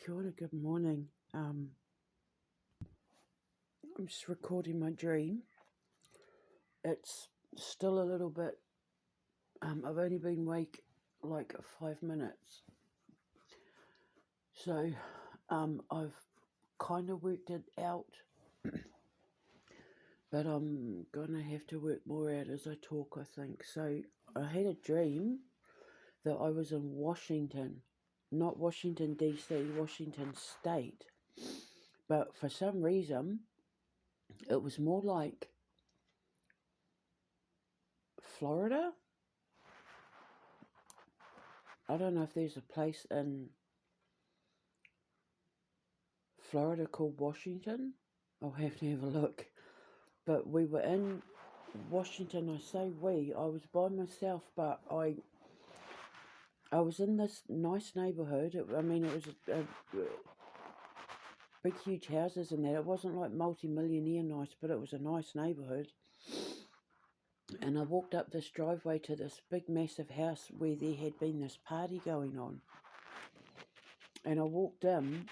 Kia ora, good morning. I'm just recording my dream. It's still a little bit. I've only been awake like 5 minutes, so I've kind of worked it out, but I'm gonna have to work more out as I talk, I think. So I had a dream that I was in Washington, not Washington DC, Washington State, but for some reason it was more like Florida. I don't know if there's a place in Florida called Washington. I'll have to have a look. But we were in Washington. I say we. I was by myself, but I was in this nice neighbourhood. It was big, huge houses and that. It wasn't like multi-millionaire nice, but it was a nice neighbourhood. And I walked up this driveway to this big, massive house where there had been this party going on. And I walked in,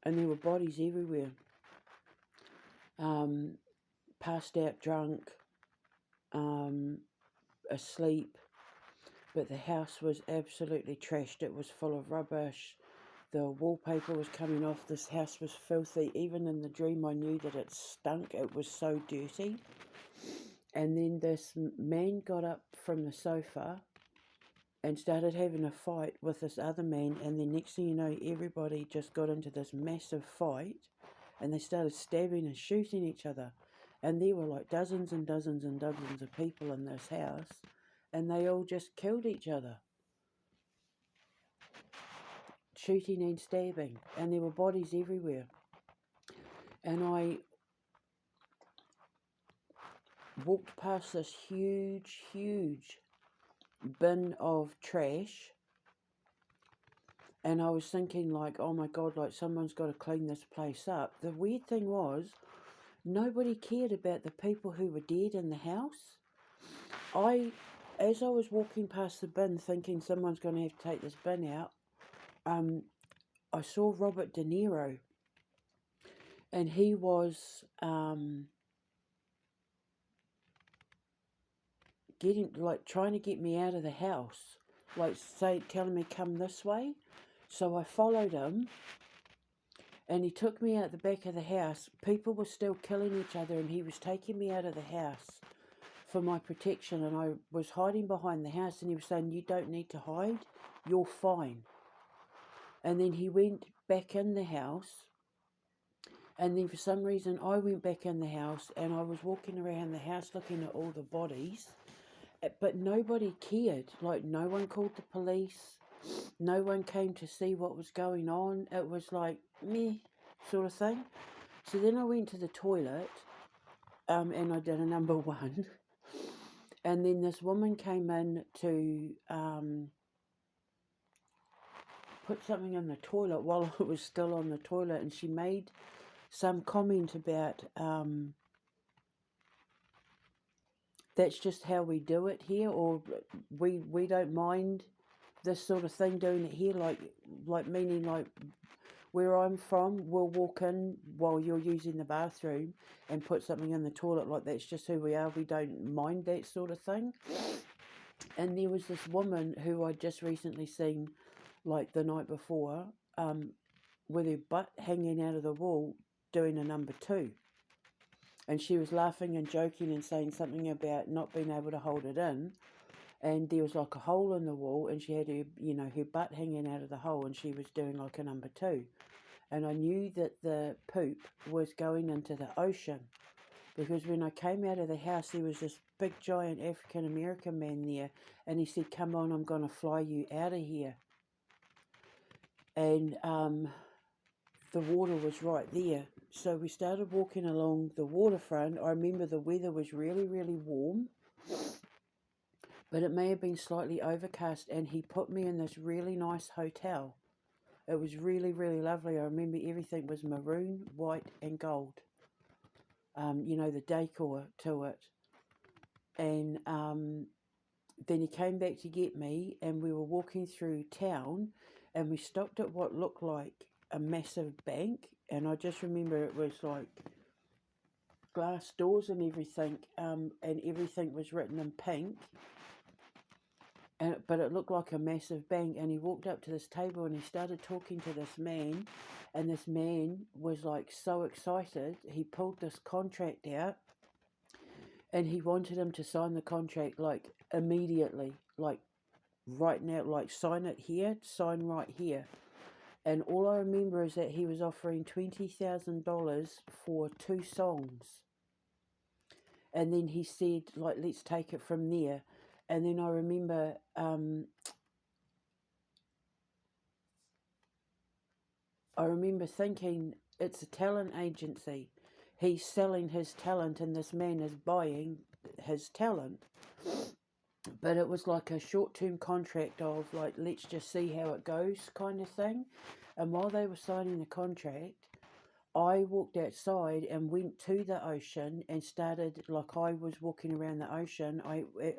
and there were bodies everywhere. Passed out drunk, asleep, but the house was absolutely trashed. It was full of rubbish. The wallpaper was coming off. This house was filthy. Even in the dream I knew that it stunk. It was so dirty. And then this man got up from the sofa and started having a fight with this other man, and then next thing you know, everybody just got into this massive fight, and they started stabbing and shooting each other. And there were like dozens and dozens and dozens of people in this house, and they all just killed each other, shooting and stabbing, and there were bodies everywhere. And I walked past this huge bin of trash, and I was thinking like, oh my God, like someone's got to clean this place up. The weird thing was, nobody cared about the people who were dead in the house. As I was walking past the bin thinking someone's going to have to take this bin out, I saw Robert DeNiro, and he was trying to get me out of the house, telling me come this way. So I followed him, and he took me out the back of the house. People were still killing each other, and he was taking me out of the house for my protection, and I was hiding behind the house, and he was saying, you don't need to hide, you're fine. And then he went back in the house, and then for some reason I went back in the house, and I was walking around the house looking at all the bodies, but nobody cared. Like, no one called the police, no one came to see what was going on. It was like, meh, sort of thing. So then I went to the toilet, and I did a number one. And then this woman came in to put something in the toilet while I was still on the toilet, and she made some comment about that's just how we do it here, or we don't mind this sort of thing doing it here, like meaning like where I'm from, we'll walk in while you're using the bathroom and put something in the toilet, like that's just who we are. We don't mind that sort of thing. And there was this woman who I'd just recently seen, like the night before, with her butt hanging out of the wall doing a number two. And she was laughing and joking and saying something about not being able to hold it in. And there was like a hole in the wall, and she had her butt hanging out of the hole, and she was doing like a number two. And I knew that the poop was going into the ocean, because when I came out of the house, there was this big giant African American man there, and he said, come on, I'm going to fly you out of here. And the water was right there. So we started walking along the waterfront. I remember the weather was really, really warm, but it may have been slightly overcast, and he put me in this really nice hotel. It was really, really lovely. I remember everything was maroon, white and gold. The decor to it. And then he came back to get me, and we were walking through town, and we stopped at what looked like a massive bank, and I just remember it was like glass doors and everything, and everything was written in pink, but it looked like a massive bank. And he walked up to this table and he started talking to this man, and this man was like so excited. He pulled this contract out, and he wanted him to sign the contract like immediately, like right now, like sign it here, sign right here. And all I remember is that he was offering $20,000 for 2 songs. And then he said, like, let's take it from there. And then I remember thinking, it's a talent agency. He's selling his talent and this man is buying his talent. But it was like a short-term contract of like, let's just see how it goes kind of thing. And while they were signing the contract, I walked outside and went to the ocean and started, like I was walking around the ocean,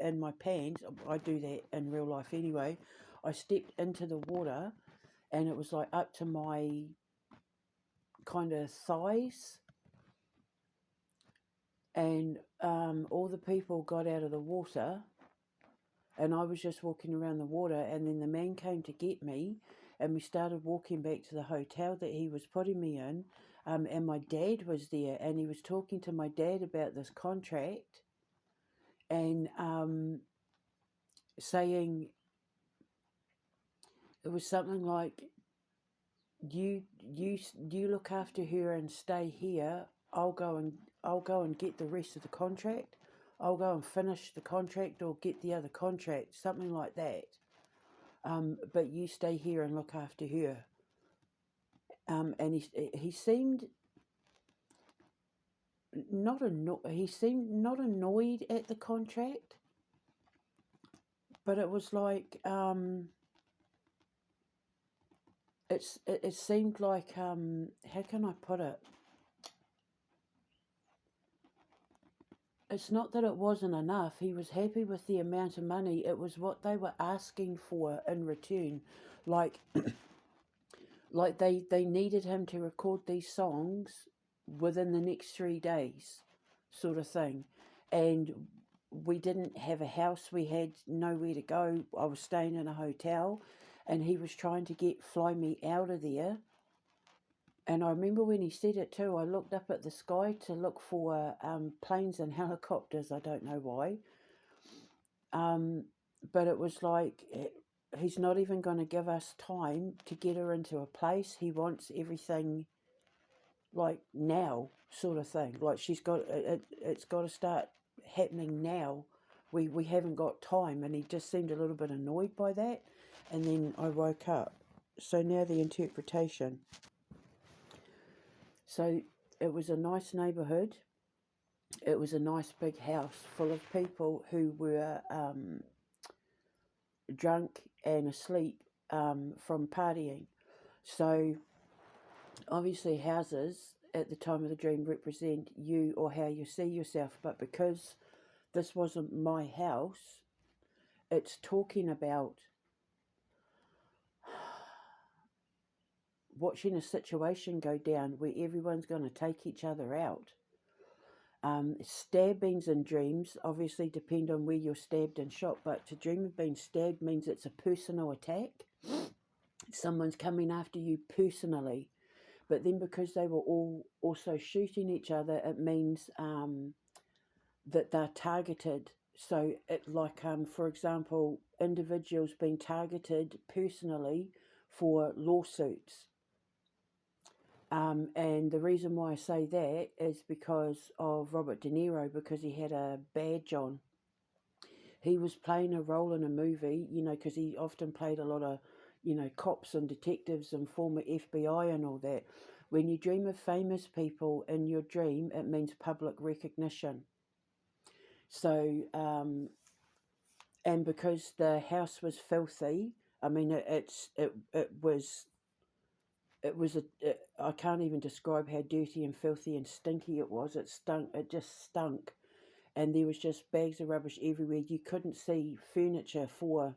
in my pants, I do that in real life anyway, I stepped into the water and it was like up to my kind of thighs, and all the people got out of the water and I was just walking around the water, and then the man came to get me and we started walking back to the hotel that he was putting me in, and my dad was there and he was talking to my dad about this contract and saying, it was something like, you look after her and stay here, I'll go and get the rest of the contract. I'll go and finish the contract or get the other contract, something like that. But you stay here and look after her. And he seemed not annoyed at the contract, but it was like it seemed like how can I put it? It's not that it wasn't enough. He was happy with the amount of money. It was what they were asking for in return. Like, like they needed him to record these songs within the next 3 days, sort of thing. And we didn't have a house. We had nowhere to go. I was staying in a hotel, and he was trying to fly me out of there. And I remember when he said it too, I looked up at the sky to look for planes and helicopters. I don't know why. But it was like, he's not even going to give us time to get her into a place. He wants everything like now, sort of thing. Like it's got to start happening now. We haven't got time. And he just seemed a little bit annoyed by that. And then I woke up. So now the interpretation. So it was a nice neighbourhood. It was a nice big house full of people who were drunk and asleep from partying. So obviously houses at the time of the dream represent you or how you see yourself. But because this wasn't my house, it's talking about watching a situation go down where everyone's going to take each other out. Stabbings in dreams obviously depend on where you're stabbed and shot, but to dream of being stabbed means it's a personal attack. Someone's coming after you personally. But then because they were all also shooting each other, it means that they're targeted. So for example, individuals being targeted personally for lawsuits. And the reason why I say that is because of Robert De Niro, because he had a badge on. He was playing a role in a movie, because he often played a lot of, cops and detectives and former FBI and all that. When you dream of famous people in your dream, it means public recognition. So, and because the house was filthy, I mean, I can't even describe how dirty and filthy and stinky it was. It stunk. It just stunk. And there was just bags of rubbish everywhere. You couldn't see furniture for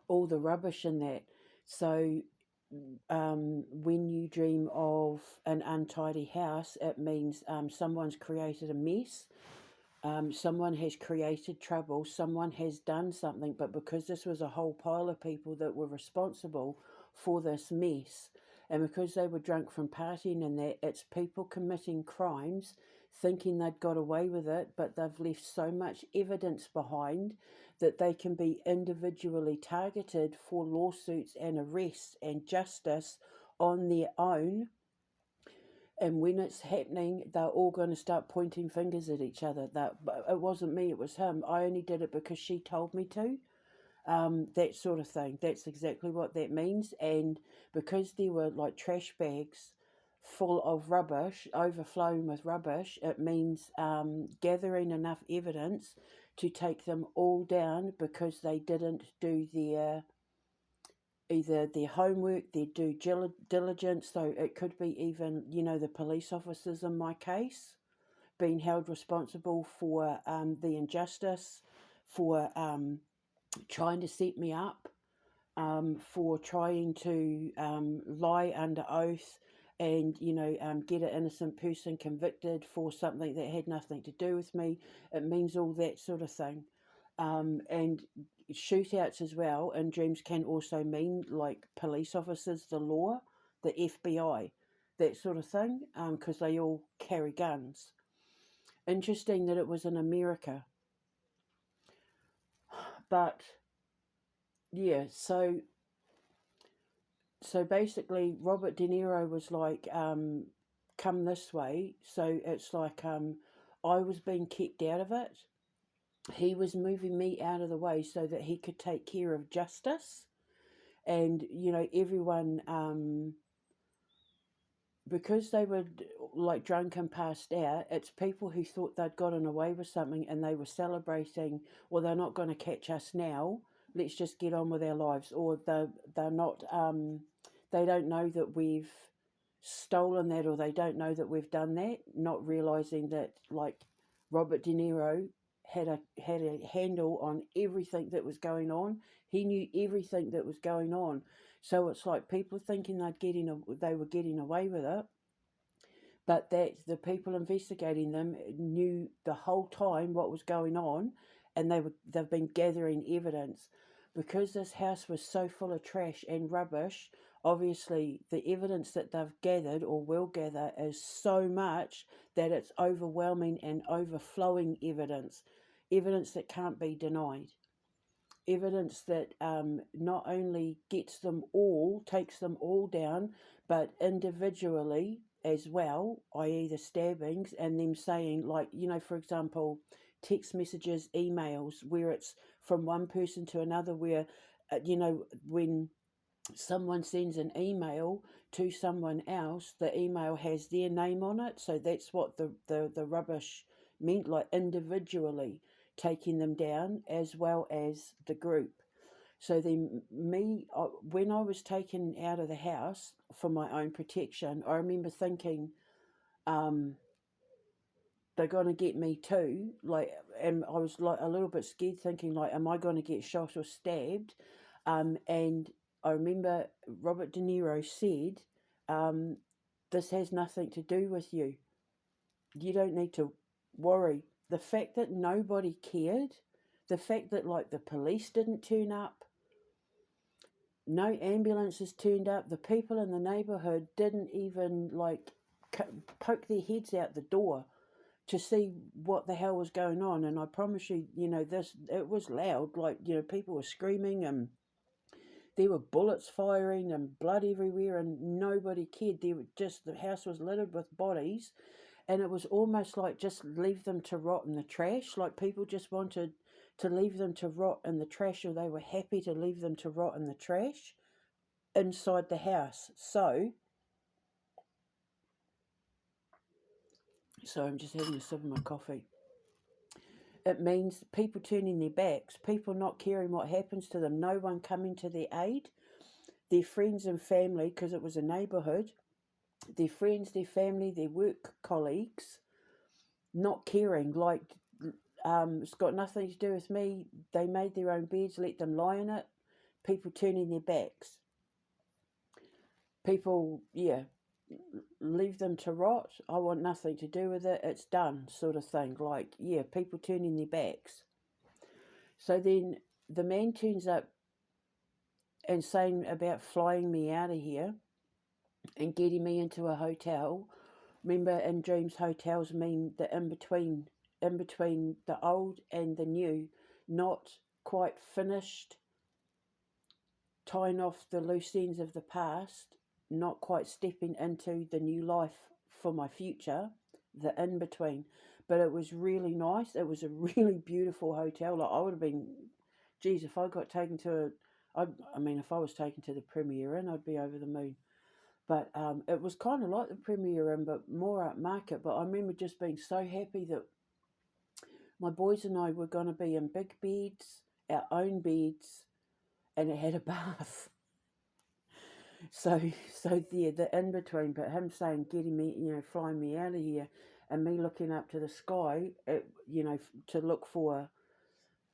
all the rubbish in that. So when you dream of an untidy house, it means someone's created a mess. Someone has created trouble, someone has done something, but because this was a whole pile of people that were responsible for this mess, and because they were drunk from partying and that, it's people committing crimes, thinking they'd got away with it, but they've left so much evidence behind that they can be individually targeted for lawsuits and arrests and justice on their own. And when it's happening, they're all going to start pointing fingers at each other. That it wasn't me, it was him. I only did it because she told me to. That sort of thing. That's exactly what that means. And because there were like trash bags full of rubbish, overflowing with rubbish, it means gathering enough evidence to take them all down because they didn't do their either their homework, their due diligence. So it could be even, the police officers in my case being held responsible for the injustice, for trying to set me up, for trying to lie under oath and, get an innocent person convicted for something that had nothing to do with me. It means all that sort of thing. And shootouts as well in dreams can also mean like police officers, the law, the FBI, that sort of thing, because they all carry guns. Interesting that it was in America. But yeah, so basically Robert De Niro was like, come this way. So it's like I was being kept out of it. He was moving me out of the way so that he could take care of justice. And, everyone, because they were like drunk and passed out, it's people who thought they'd gotten away with something and they were celebrating, well, they're not going to catch us now. Let's just get on with our lives. Or they're not, they don't know that we've stolen that, or they don't know that we've done that, not realizing that like Robert De Niro had a handle on everything that was going on. He knew everything that was going on. So it's like people thinking they were getting away with it, but that the people investigating them knew the whole time what was going on, and they've been gathering evidence. Because this house was so full of trash and rubbish, obviously the evidence that they've gathered or will gather is so much that it's overwhelming and overflowing evidence that can't be denied, evidence that not only takes them all down, but individually as well, i.e. the stabbings, and them saying, like, for example, text messages, emails, where it's from one person to another, where, when someone sends an email to someone else, the email has their name on it. So that's what the rubbish meant, like individually taking them down as well as the group. So then when I was taken out of the house for my own protection, I remember thinking, they're going to get me too. Like, and I was like a little bit scared, thinking like, am I going to get shot or stabbed? And I remember Robert De Niro said, this has nothing to do with you. You don't need to worry. The fact that nobody cared, the fact that like the police didn't turn up, no ambulances turned up, the people in the neighborhood didn't even like poke their heads out the door to see what the hell was going on. And I promise you, it was loud. Like, people were screaming and there were bullets firing and blood everywhere, and nobody cared. The house was littered with bodies, and it was almost like just leave them to rot in the trash. Like people just wanted to leave them to rot in the trash, or they were happy to leave them to rot in the trash inside the house. So I'm just having a sip of my coffee. It means people turning their backs, people not caring what happens to them, no one coming to their aid, their friends and family, because it was a neighbourhood, their friends, their family, their work colleagues, not caring, like, it's got nothing to do with me, they made their own beds, let them lie in it, people turning their backs. people, yeah, leave them to rot. I want nothing to do with it. It's done, sort of thing. Like, yeah, people turning their backs. So then the man turns up and saying about flying me out of here and getting me into a hotel. Remember, in dreams, hotels mean the in between the old and the new, not quite finished, tying off the loose ends of the past, not quite stepping into the new life for my future, the in between. But it was really nice. It was a really beautiful hotel. Like, I would have been, geez, if I got taken to I mean, if I was taken to the Premier Inn, I'd be over the moon. But it was kind of like the Premier Inn, but more upmarket. But I remember just being so happy that my boys and I were going to be in big beds, our own beds, and it had a bath. So, so yeah, the in between, but him saying, getting me, flying me out of here, and me looking up to the sky, to look for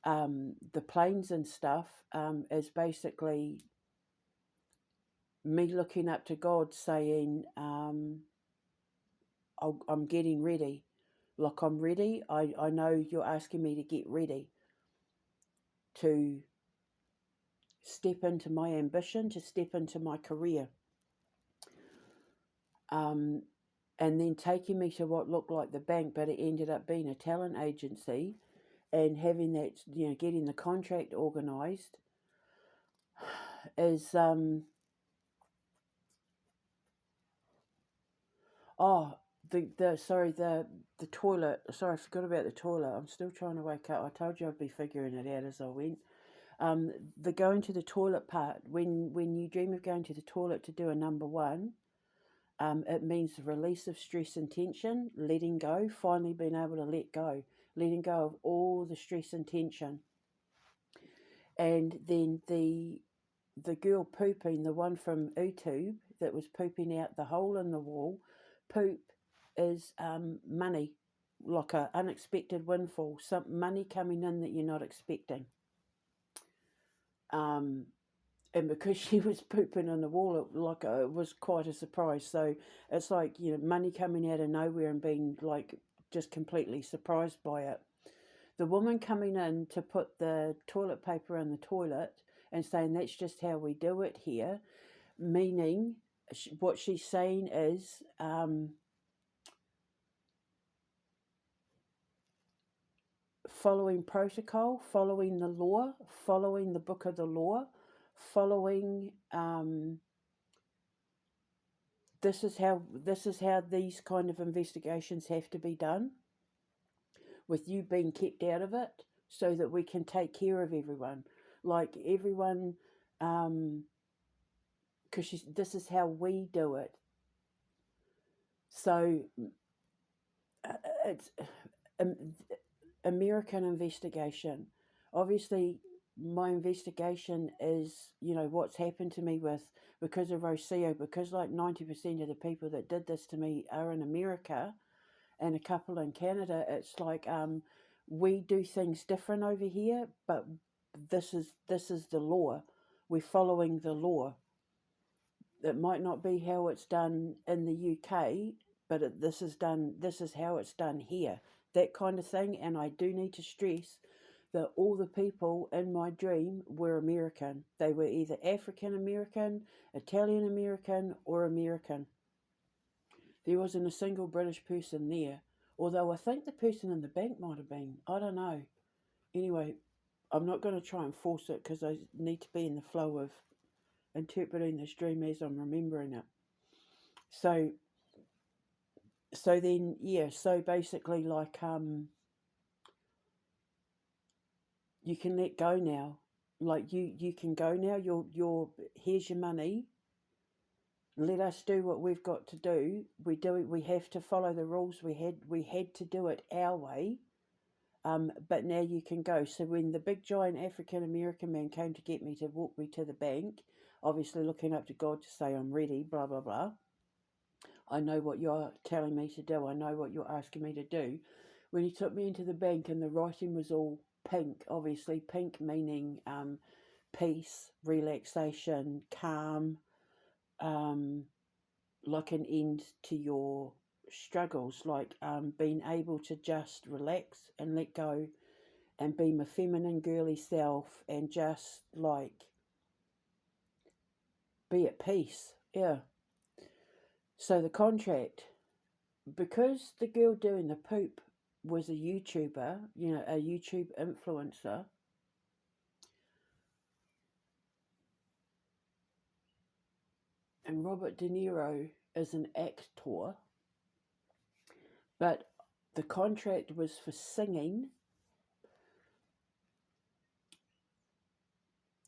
the planes and stuff, is basically me looking up to God saying, I'm getting ready. Like, I'm ready. I know you're asking me to get ready to step into my ambition, to step into my career. And then taking me to what looked like the bank, but it ended up being a talent agency, and having that, getting the contract organised is, the toilet. Sorry, I forgot about the toilet. I'm still trying to wake up. I told you I'd be figuring it out as I went. The going to the toilet part, when you dream of going to the toilet to do a number one, it means the release of stress and tension, letting go, finally being able to let go, letting go of all the stress and tension. And then the girl pooping, the one from YouTube that was pooping out the hole in the wall, poop is money, like a unexpected windfall, some money coming in that you're not expecting. And because she was pooping on the wall, it was quite a surprise. So it's like, money coming out of nowhere and being like just completely surprised by it. The woman coming in to put the toilet paper in the toilet and saying that's just how we do it here, meaning what she's saying is, following protocol, following the law, following the book of the law, following, this is how these kind of investigations have to be done, with you being kept out of it so that we can take care of everyone. Like everyone, because this is how we do it. So it's American investigation. Obviously, my investigation is, what's happened to me because of Rocio, because like 90% of the people that did this to me are in America and a couple in Canada. It's like, we do things different over here, but this is the law. We're following the law. It might not be how it's done in the UK, but this is how it's done here. That kind of thing. And I do need to stress that all the people in my dream were American. They were either African American, Italian American, or American. There wasn't a single British person there. Although I think the person in the bank might have been. I don't know. Anyway, I'm not going to try and force it because I need to be in the flow of interpreting this dream as I'm remembering it. So then, yeah, so basically, like, you can let go now. Like, you can go now. Here's your money. Let us do what we've got to do. We have to follow the rules. We had to do it our way. But now you can go. So when the big giant African American man came to get me, to walk me to the bank, obviously looking up to God to say I'm ready, blah blah blah. I know what you're telling me to do. I know what you're asking me to do. When he took me into the bank and the writing was all pink, obviously pink meaning peace, relaxation, calm, like an end to your struggles, like being able to just relax and let go and be my feminine girly self and just like be at peace. Yeah. So the contract, because the girl doing the poop was a YouTuber, a YouTube influencer, and Robert De Niro is an actor, but the contract was for singing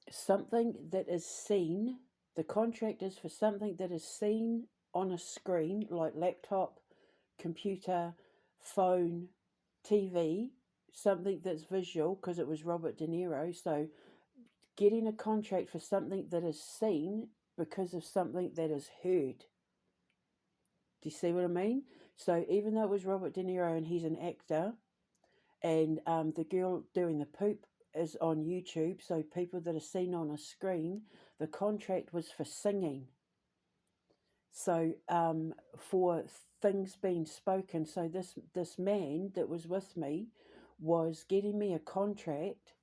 something that is seen. The contract is for something that is seen on a screen, like laptop, computer, phone, TV, something that's visual, because it was Robert De Niro. So getting a contract for something that is seen because of something that is heard. Do you see what I mean? So even though it was Robert De Niro and he's an actor, and the girl doing the poop is on YouTube, so people that are seen on a screen, the contract was for singing. So for things being spoken, so this man that was with me was getting me a contract,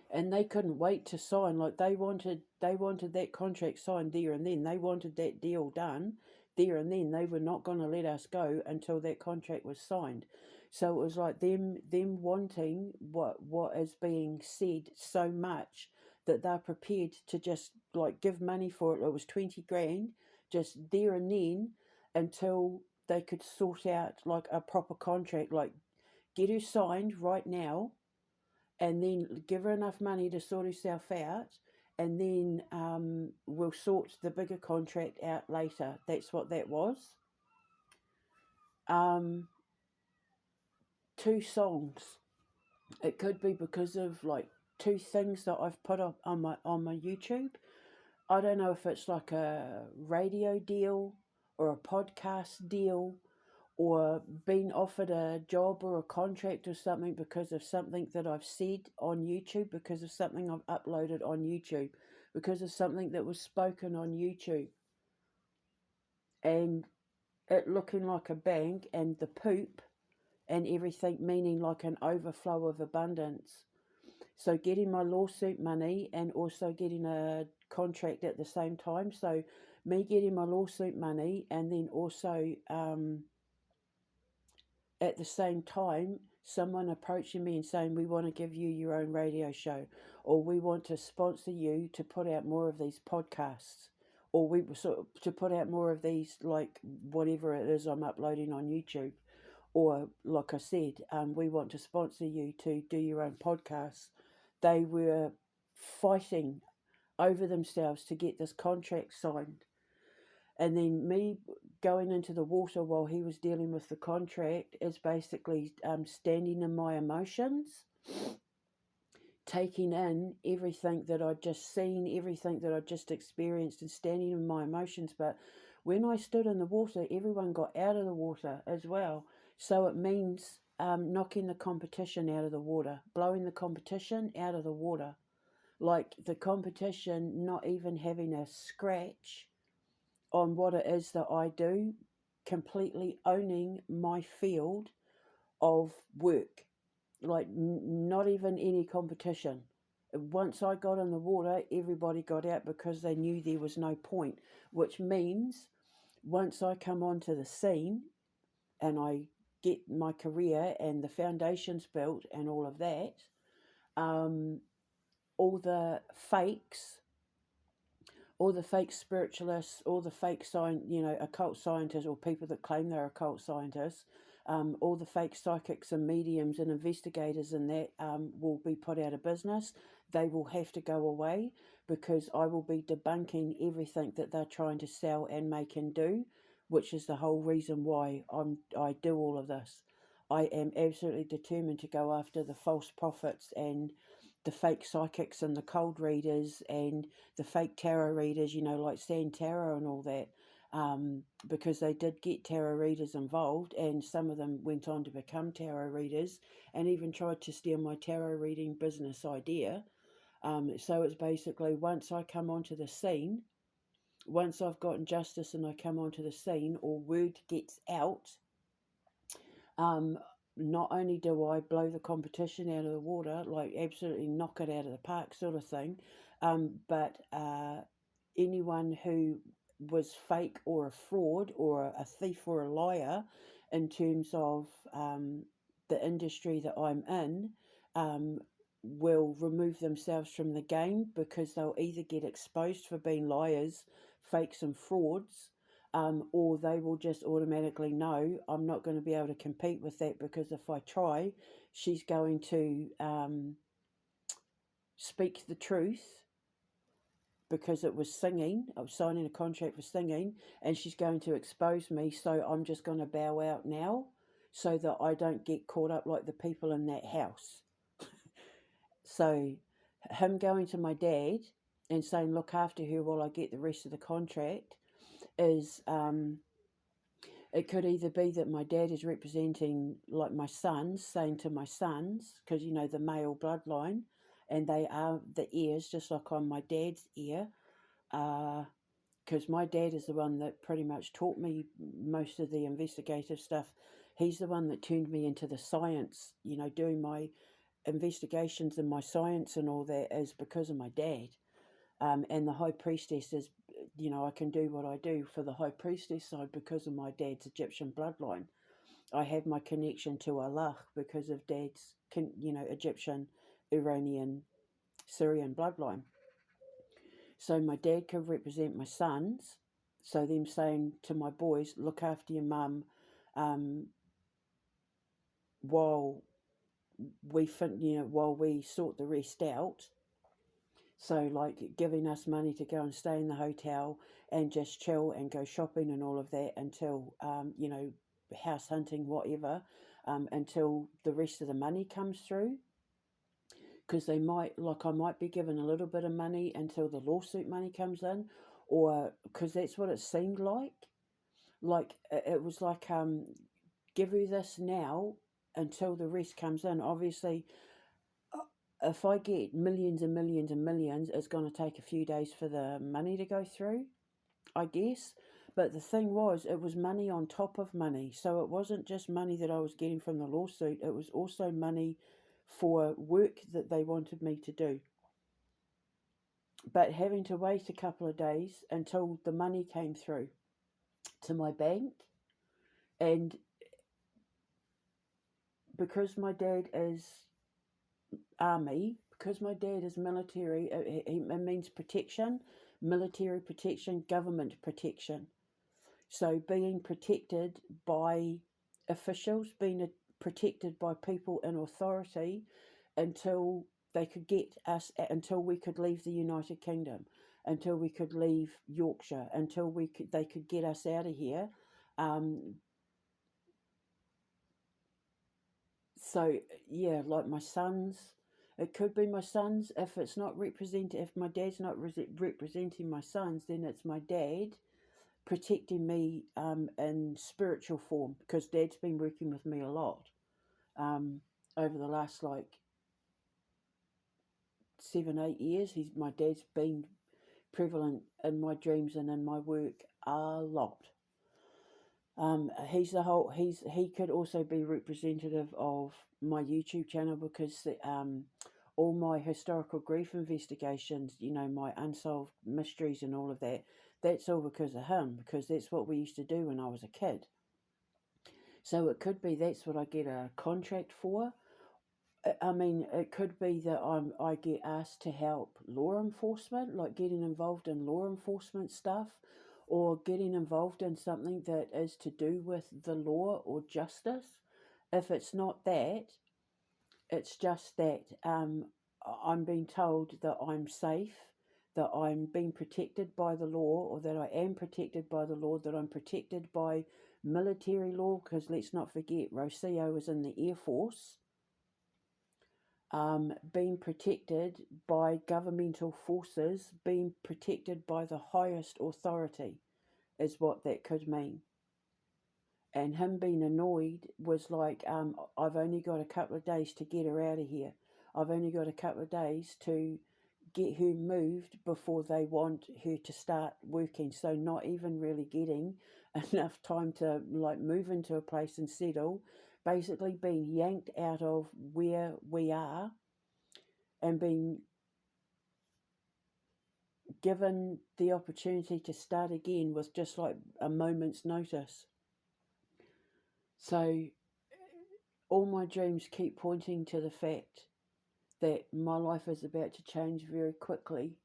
and they couldn't wait to sign. Like they wanted that contract signed there and then. They wanted that deal done there and then. They were not going to let us go until that contract was signed. So it was like them wanting what is being said so much that they're prepared to just like give money for it. It was 20 grand just there and then until they could sort out like a proper contract, like get her signed right now and then give her enough money to sort herself out, and then we'll sort the bigger contract out later. That's what that was. 2 songs. It could be because of like 2 things that I've put up on my YouTube. I don't know if it's like a radio deal or a podcast deal or being offered a job or a contract or something because of something that I've said on YouTube, because of something I've uploaded on YouTube, because of something that was spoken on YouTube. And it looking like a bank and the poop and everything meaning like an overflow of abundance. So getting my lawsuit money and also getting a contract at the same time. So me getting my lawsuit money and then also at the same time, someone approaching me and saying, we want to give you your own radio show, or we want to sponsor you to put out more of these podcasts, or we sort of to put out more of these, like whatever it is I'm uploading on YouTube, or like I said, we want to sponsor you to do your own podcasts. They were fighting over themselves to get this contract signed. And then me going into the water while he was dealing with the contract is basically standing in my emotions, taking in everything that I'd just seen, everything that I'd just experienced, and standing in my emotions. But when I stood in the water, everyone got out of the water as well. So it means knocking the competition out of the water, blowing the competition out of the water. Like the competition not even having a scratch on what it is that I do, completely owning my field of work, like not even any competition. Once I got in the water, everybody got out because they knew there was no point, which means once I come onto the scene and I get my career and the foundations built and all of that, all the fakes, all the fake spiritualists, all the fake occult scientists, or people that claim they're occult scientists, all the fake psychics and mediums and investigators and that will be put out of business. They will have to go away because I will be debunking everything that they're trying to sell and make and do, which is the whole reason why I do all of this. I am absolutely determined to go after the false prophets and the fake psychics and the cold readers and the fake tarot readers, like Sand Tarot and all that, because they did get tarot readers involved, and some of them went on to become tarot readers and even tried to steal my tarot reading business idea. So it's basically once I come onto the scene, once I've gotten justice and I come onto the scene or word gets out, um, not only do I blow the competition out of the water, like absolutely knock it out of the park sort of thing, but anyone who was fake or a fraud or a thief or a liar in terms of the industry that I'm in, um, will remove themselves from the game, because they'll either get exposed for being liars, fakes, and frauds, or they will just automatically know I'm not going to be able to compete with that, because if I try, she's going to speak the truth, because it was singing. I was signing a contract for singing, and she's going to expose me. So I'm just going to bow out now, so that I don't get caught up like the people in that house. So him going to my dad and saying, look after her while I get the rest of the contract, is it could either be that my dad is representing like my sons, saying to my sons, because you know the male bloodline, and they are the heirs, just like I'm my dad's heir. Because my dad is the one that pretty much taught me most of the investigative stuff. He's the one that turned me into the science, you know, doing my investigations and my science and all that is because of my dad. And the high priestess is, you know, I can do what I do for the high priestess side because of my dad's Egyptian bloodline. I have my connection to Allah because of dad's, you know, Egyptian, Iranian, Syrian bloodline. So my dad could represent my sons. So them saying to my boys, look after your mum, while while we sort the rest out. So like giving us money to go and stay in the hotel and just chill and go shopping and all of that until, you know, house hunting, whatever, until the rest of the money comes through. Because they might, like I might be given a little bit of money until the lawsuit money comes in, or because that's what it seemed like. Like it was like, give you this now until the rest comes in. Obviously, if I get millions and millions and millions, it's going to take a few days for the money to go through, I guess. But the thing was, it was money on top of money. So it wasn't just money that I was getting from the lawsuit, it was also money for work that they wanted me to do. But having to wait a couple of days until the money came through to my bank, and because my dad is army, because my dad is military, it means protection, military protection, government protection. So being protected by officials, being protected by people in authority until they could get us, until we could leave the United Kingdom, until we could leave Yorkshire, until they could get us out of here. So yeah, like my sons, it could be my sons. If it's not represented, if my dad's not representing my sons, then it's my dad protecting me in spiritual form, because dad's been working with me a lot over the last like 7-8 years. My dad's been prevalent in my dreams and in my work a lot. He could also be representative of my YouTube channel, because all my historical grief investigations, you know, my unsolved mysteries and all of that, that's all because of him, because that's what we used to do when I was a kid. So it could be that's what I get a contract for. I mean, it could be that I get asked to help law enforcement, like getting involved in law enforcement stuff, or getting involved in something that is to do with the law or justice. If it's not that, it's just that I'm being told that I'm safe, that I'm being protected by the law, or that I am protected by the law, that I'm protected by military law, because let's not forget, Rocio was in the Air Force. Being protected by governmental forces, being protected by the highest authority is what that could mean. And him being annoyed was like, I've only got a couple of days to get her out of here. I've only got a couple of days to get her moved before they want her to start working. So not even really getting enough time to like move into a place and settle, basically being yanked out of where we are and being given the opportunity to start again with just like a moment's notice. So all my dreams keep pointing to the fact that my life is about to change very quickly,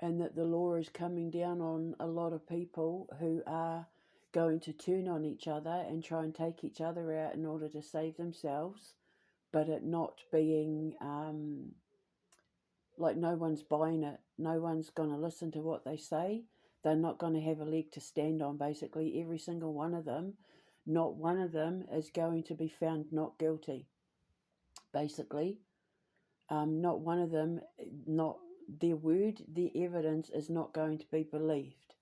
and that the law is coming down on a lot of people who are going to turn on each other and try and take each other out in order to save themselves, but it not being like no one's buying it. No one's going to listen to what they say. They're not going to have a leg to stand on, basically. Every single one of them, not one of them is going to be found not guilty, basically. Not one of them, not their word, their evidence is not going to be believed.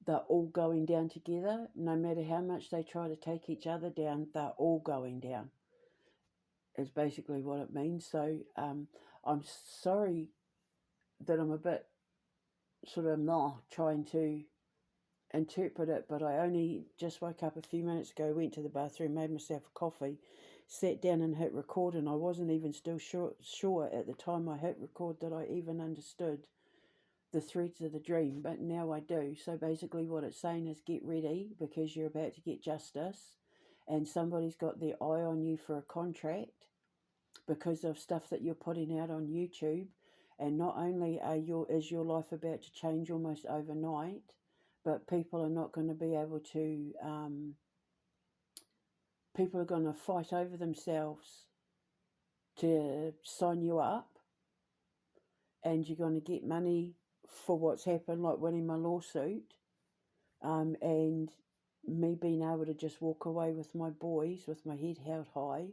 They're all going down together. No matter how much they try to take each other down, they're all going down, is basically what it means. So I'm sorry that I'm a bit sort of not trying to interpret it, but I only just woke up a few minutes ago, went to the bathroom, made myself a coffee, sat down and hit record, and I wasn't even still sure at the time I hit record that I even understood the threads of the dream, but now I do. So basically what it's saying is get ready, because you're about to get justice, and somebody's got their eye on you for a contract because of stuff that you're putting out on YouTube. And not only is your life about to change almost overnight, but people are not going to be able to, people are going to fight over themselves to sign you up, and you're going to get money for what's happened, like winning my lawsuit, and me being able to just walk away with my boys, with my head held high,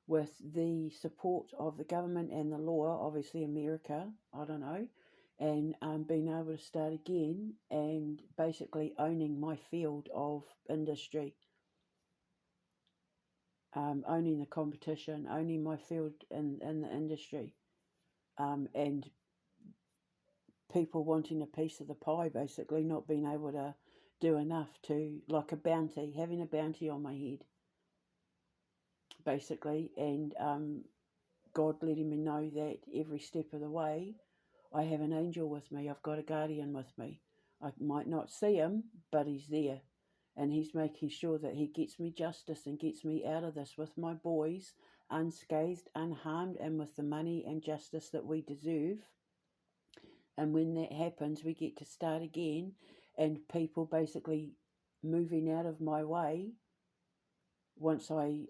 with the support of the government and the law, obviously America, I don't know, and being able to start again and basically owning my field of industry, owning the competition, owning my field in the industry, and people wanting a piece of the pie, basically not being able to do enough to, like a bounty, having a bounty on my head, basically, and God letting me know that every step of the way I have an angel with me, I've got a guardian with me. I might not see him, but he's there, and he's making sure that he gets me justice and gets me out of this with my boys, unscathed, unharmed, and with the money and justice that we deserve. And when that happens, we get to start again, and people basically moving out of my way once I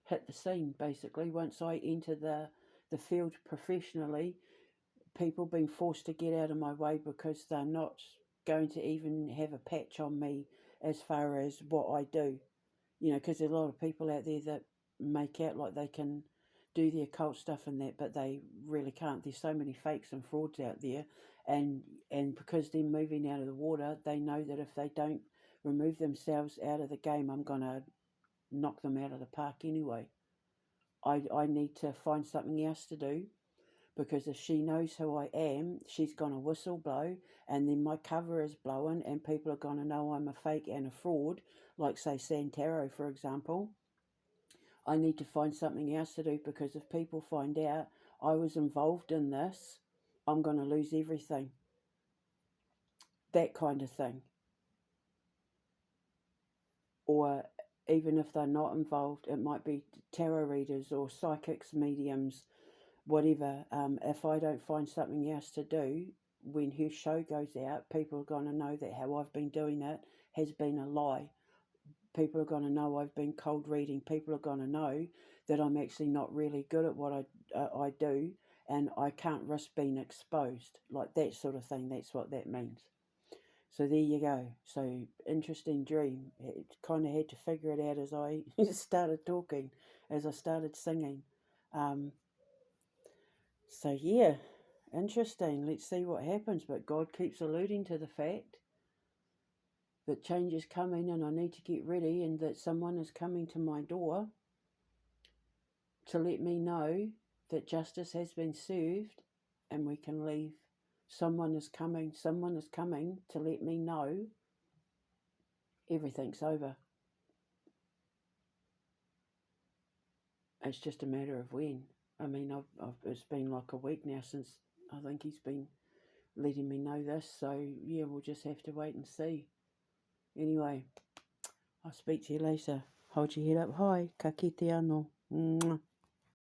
hit the scene, basically. Once I enter the field professionally, people being forced to get out of my way because they're not going to even have a patch on me as far as what I do. You know, because there's a lot of people out there that make out like they can do the occult stuff and that, but they really can't. There's so many fakes and frauds out there, and because they're moving out of the water, they know that if they don't remove themselves out of the game, I'm gonna knock them out of the park anyway. I need to find something else to do, because if she knows who I am, she's going to whistle blow, and then my cover is blowing, and people are going to know I'm a fake and a fraud, like, say, Santaro, for example. I need to find something else to do, because if people find out I was involved in this, I'm going to lose everything. That kind of thing. Or even if they're not involved, it might be tarot readers or psychics, mediums, whatever. If I don't find something else to do, when her show goes out, people are going to know that how I've been doing it has been a lie. People are going to know I've been cold reading. People are going to know that I'm actually not really good at what I do, and I can't risk being exposed, like that sort of thing. That's what that means. So there you go. So interesting dream. It kind of had to figure it out as I started talking, as I started singing. So yeah, interesting. Let's see what happens. But God keeps alluding to the fact that change is coming, and I need to get ready, and that someone is coming to my door to let me know that justice has been served and we can leave. Someone is coming to let me know everything's over. It's just a matter of when. I mean, it's been like a week now since I think he's been letting me know this, so yeah, we'll just have to wait and see. Anyway, I'll speak to you later. Hold your head up high. Ka kite anō. Mwah.